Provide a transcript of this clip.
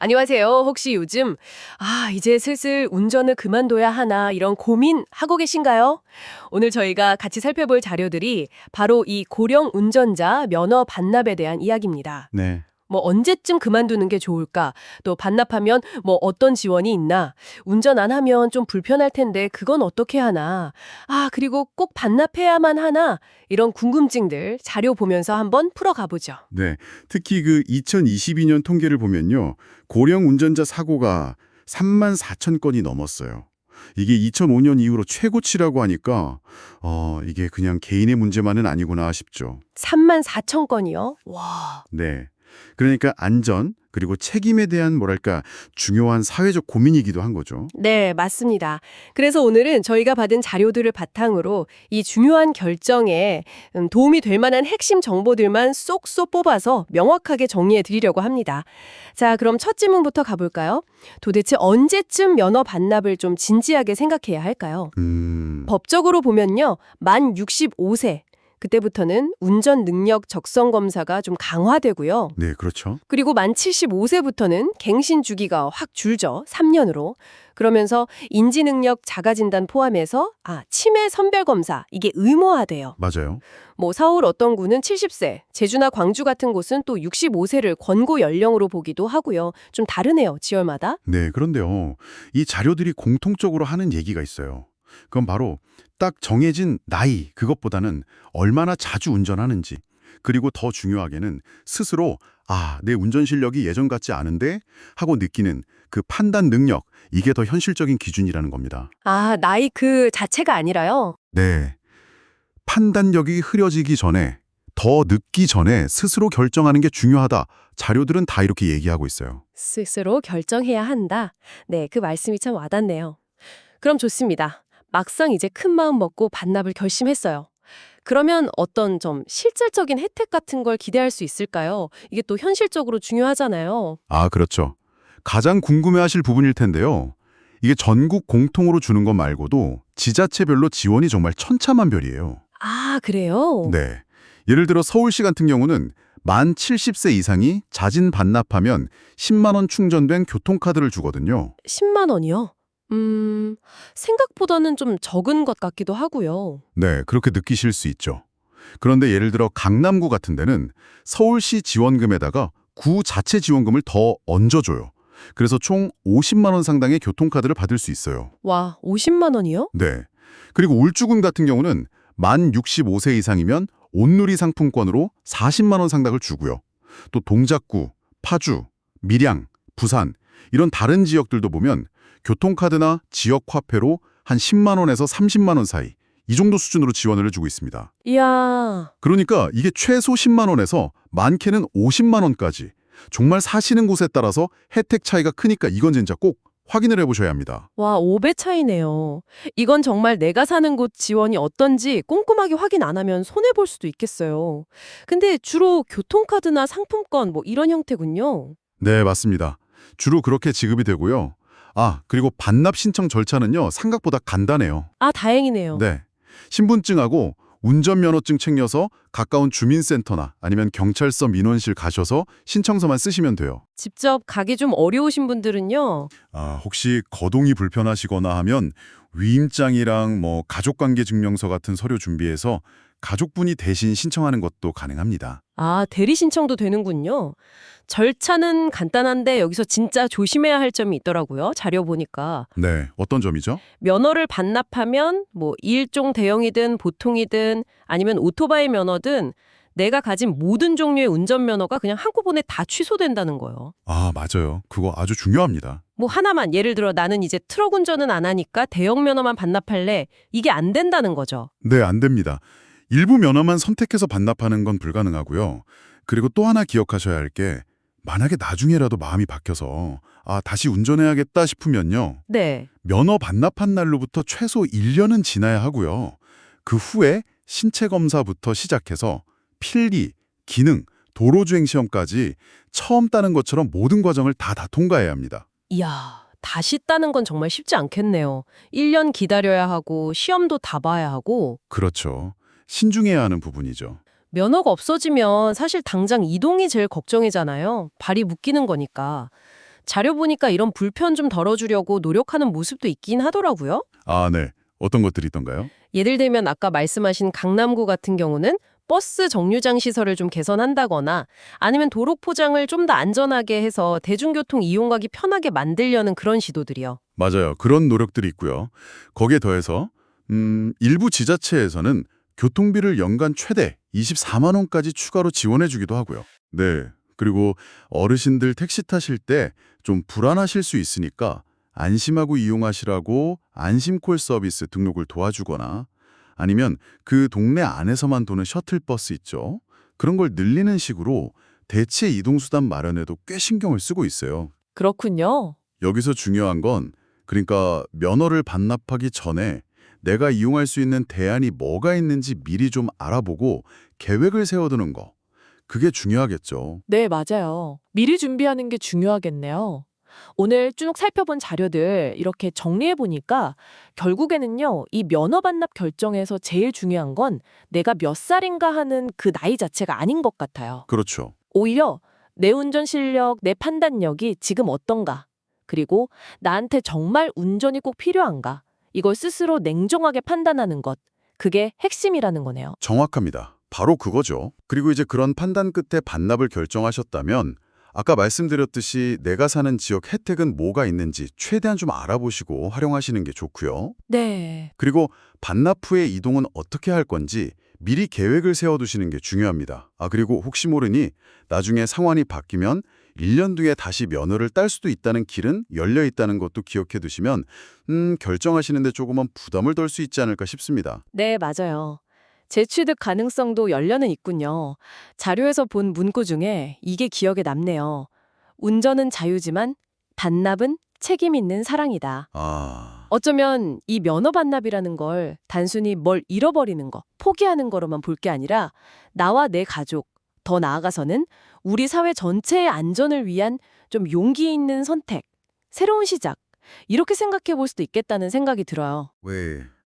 안녕하세요. 혹시 요즘 이제 슬슬 운전을 그만둬야 하나 이런 고민하고 계신가요? 오늘 저희가 같이 살펴볼 자료들이 바로 이 고령 운전자 면허 반납에 대한 이야기입니다. 네. 뭐 언제쯤 그만두는 게 좋을까? 또 반납하면 뭐 어떤 지원이 있나? 운전 안 하면 좀 불편할 텐데 그건 어떻게 하나? 그리고 꼭 반납해야만 하나? 이런 궁금증들 자료 보면서 한번 풀어가 보죠. 네. 특히 그 2022년 통계를 보면요. 고령 운전자 사고가 3만 4천 건이 넘었어요. 이게 2005년 이후로 최고치라고 하니까 이게 그냥 개인의 문제만은 아니구나 싶죠. 3만 4천 건이요? 와. 네. 그러니까 안전 그리고 책임에 대한 뭐랄까 중요한 사회적 고민이기도 한 거죠. 네, 맞습니다. 그래서 오늘은 저희가 받은 자료들을 바탕으로 이 중요한 결정에 도움이 될 만한 핵심 정보들만 쏙쏙 뽑아서 명확하게 정리해 드리려고 합니다. 자, 그럼 첫 질문부터 가볼까요? 도대체 언제쯤 면허 반납을 좀 진지하게 생각해야 할까요? 법적으로 보면요, 만 65세. 그때부터는 운전 능력 적성 검사가 좀 강화되고요. 네, 그렇죠. 그리고 만 75세부터는 갱신 주기가 확 줄죠. 3년으로. 그러면서 인지능력 자가진단 포함해서 치매 선별검사 이게 의무화돼요. 맞아요. 뭐 서울 어떤 구는 70세, 제주나 광주 같은 곳은 또 65세를 권고 연령으로 보기도 하고요. 좀 다르네요. 지역마다. 네, 그런데요. 이 자료들이 공통적으로 하는 얘기가 있어요. 그건 바로 딱 정해진 나이, 그것보다는 얼마나 자주 운전하는지, 그리고 더 중요하게는 스스로 내 운전 실력이 예전 같지 않은데 하고 느끼는 그 판단 능력, 이게 더 현실적인 기준이라는 겁니다. 나이 그 자체가 아니라요. 네. 판단력이 흐려지기 전에, 더 늦기 전에 스스로 결정하는 게 중요하다. 자료들은 다 이렇게 얘기하고 있어요. 스스로 결정해야 한다. 네, 그 말씀이 참 와닿네요. 그럼 좋습니다. 막상 이제 큰 마음 먹고 반납을 결심했어요. 그러면 어떤 좀 실질적인 혜택 같은 걸 기대할 수 있을까요? 이게 또 현실적으로 중요하잖아요. 그렇죠. 가장 궁금해하실 부분일 텐데요. 이게 전국 공통으로 주는 것 말고도 지자체별로 지원이 정말 천차만별이에요. 그래요? 네. 예를 들어 서울시 같은 경우는 만 70세 이상이 자진 반납하면 10만 원 충전된 교통카드를 주거든요. 10만 원이요? 생각보다는 좀 적은 것 같기도 하고요. 네, 그렇게 느끼실 수 있죠. 그런데 예를 들어 강남구 같은 데는 서울시 지원금에다가 구 자체 지원금을 더 얹어줘요. 그래서 총 50만 원 상당의 교통카드를 받을 수 있어요. 와, 50만 원이요? 네. 그리고 울주군 같은 경우는 만 65세 이상이면 온누리 상품권으로 40만 원 상당을 주고요. 또 동작구, 파주, 밀양, 부산 이런 다른 지역들도 보면 교통카드나 지역 화폐로 한 10만 원에서 30만 원 사이 이 정도 수준으로 지원을 해주고 있습니다. 이야, 그러니까 이게 최소 10만 원에서 많게는 50만 원까지 정말 사시는 곳에 따라서 혜택 차이가 크니까 이건 진짜 꼭 확인을 해보셔야 합니다. 와, 5배 차이네요. 이건 정말 내가 사는 곳 지원이 어떤지 꼼꼼하게 확인 안 하면 손해볼 수도 있겠어요. 근데 주로 교통카드나 상품권 뭐 이런 형태군요. 네, 맞습니다. 주로 그렇게 지급이 되고요. 그리고 반납 신청 절차는요, 생각보다 간단해요. 다행이네요. 네. 신분증하고 운전면허증 챙겨서 가까운 주민센터나 아니면 경찰서 민원실 가셔서 신청서만 쓰시면 돼요. 직접 가기 좀 어려우신 분들은요. 혹시 거동이 불편하시거나 하면 위임장이랑 가족관계 증명서 같은 서류 준비해서 가족분이 대신 신청하는 것도 가능합니다. 대리 신청도 되는군요. 절차는 간단한데 여기서 진짜 조심해야 할 점이 있더라고요. 자료 보니까. 네, 어떤 점이죠? 면허를 반납하면 뭐 일종 대형이든 보통이든 아니면 오토바이 면허든 내가 가진 모든 종류의 운전면허가 그냥 한꺼번에 다 취소된다는 거예요. 맞아요. 그거 아주 중요합니다. 뭐 하나만 예를 들어 나는 이제 트럭 운전은 안 하니까 대형 면허만 반납할래. 이게 안 된다는 거죠. 네, 안 됩니다. 일부 면허만 선택해서 반납하는 건 불가능하고요. 그리고 또 하나 기억하셔야 할 게 만약에 나중에라도 마음이 바뀌어서 다시 운전해야겠다 싶으면요. 네. 면허 반납한 날로부터 최소 1년은 지나야 하고요. 그 후에 신체 검사부터 시작해서 필기, 기능, 도로주행 시험까지 처음 따는 것처럼 모든 과정을 다 통과해야 합니다. 이야, 다시 따는 건 정말 쉽지 않겠네요. 1년 기다려야 하고 시험도 다 봐야 하고 그렇죠. 신중해야 하는 부분이죠. 면허가 없어지면 사실 당장 이동이 제일 걱정이잖아요. 발이 묶이는 거니까. 자료 보니까 이런 불편 좀 덜어주려고 노력하는 모습도 있긴 하더라고요. 아, 네. 어떤 것들이 있던가요? 예를 들면 아까 말씀하신 강남구 같은 경우는 버스 정류장 시설을 좀 개선한다거나 아니면 도로 포장을 좀 더 안전하게 해서 대중교통 이용하기 편하게 만들려는 그런 시도들이요. 맞아요. 그런 노력들이 있고요. 거기에 더해서 일부 지자체에서는 교통비를 연간 최대 24만 원까지 추가로 지원해 주기도 하고요. 네. 그리고 어르신들 택시 타실 때 좀 불안하실 수 있으니까 안심하고 이용하시라고 안심콜 서비스 등록을 도와주거나 아니면 그 동네 안에서만 도는 셔틀버스 있죠. 그런 걸 늘리는 식으로 대체 이동수단 마련에도 꽤 신경을 쓰고 있어요. 그렇군요. 여기서 중요한 건 그러니까 면허를 반납하기 전에 내가 이용할 수 있는 대안이 뭐가 있는지 미리 좀 알아보고 계획을 세워두는 거. 그게 중요하겠죠. 네, 맞아요. 미리 준비하는 게 중요하겠네요. 오늘 쭉 살펴본 자료들 이렇게 정리해 보니까 결국에는요, 이 면허 반납 결정에서 제일 중요한 건 내가 몇 살인가 하는 그 나이 자체가 아닌 것 같아요. 그렇죠. 오히려 내 운전 실력, 내 판단력이 지금 어떤가, 그리고 나한테 정말 운전이 꼭 필요한가, 이걸 스스로 냉정하게 판단하는 것, 그게 핵심이라는 거네요. 정확합니다. 바로 그거죠. 그리고 이제 그런 판단 끝에 반납을 결정하셨다면 아까 말씀드렸듯이 내가 사는 지역 혜택은 뭐가 있는지 최대한 좀 알아보시고 활용하시는 게 좋고요. 네. 그리고 반납 후에 이동은 어떻게 할 건지 미리 계획을 세워두시는 게 중요합니다. 그리고 혹시 모르니 나중에 상황이 바뀌면 1년 뒤에 다시 면허를 딸 수도 있다는 길은 열려 있다는 것도 기억해 두시면 결정하시는데 조금은 부담을 덜 수 있지 않을까 싶습니다. 네, 맞아요. 재취득 가능성도 열려는 있군요. 자료에서 본 문구 중에 이게 기억에 남네요. 운전은 자유지만 반납은 책임 있는 사랑이다. 아, 어쩌면 이 면허 반납이라는 걸 단순히 뭘 잃어버리는 거, 포기하는 거로만 볼 게 아니라 나와 내 가족, 더 나아가서는 우리 사회 전체의 안전을 위한 좀 용기 있는 선택, 새로운 시작, 이렇게 생각해 볼 수도 있겠다는 생각이 들어요. 왜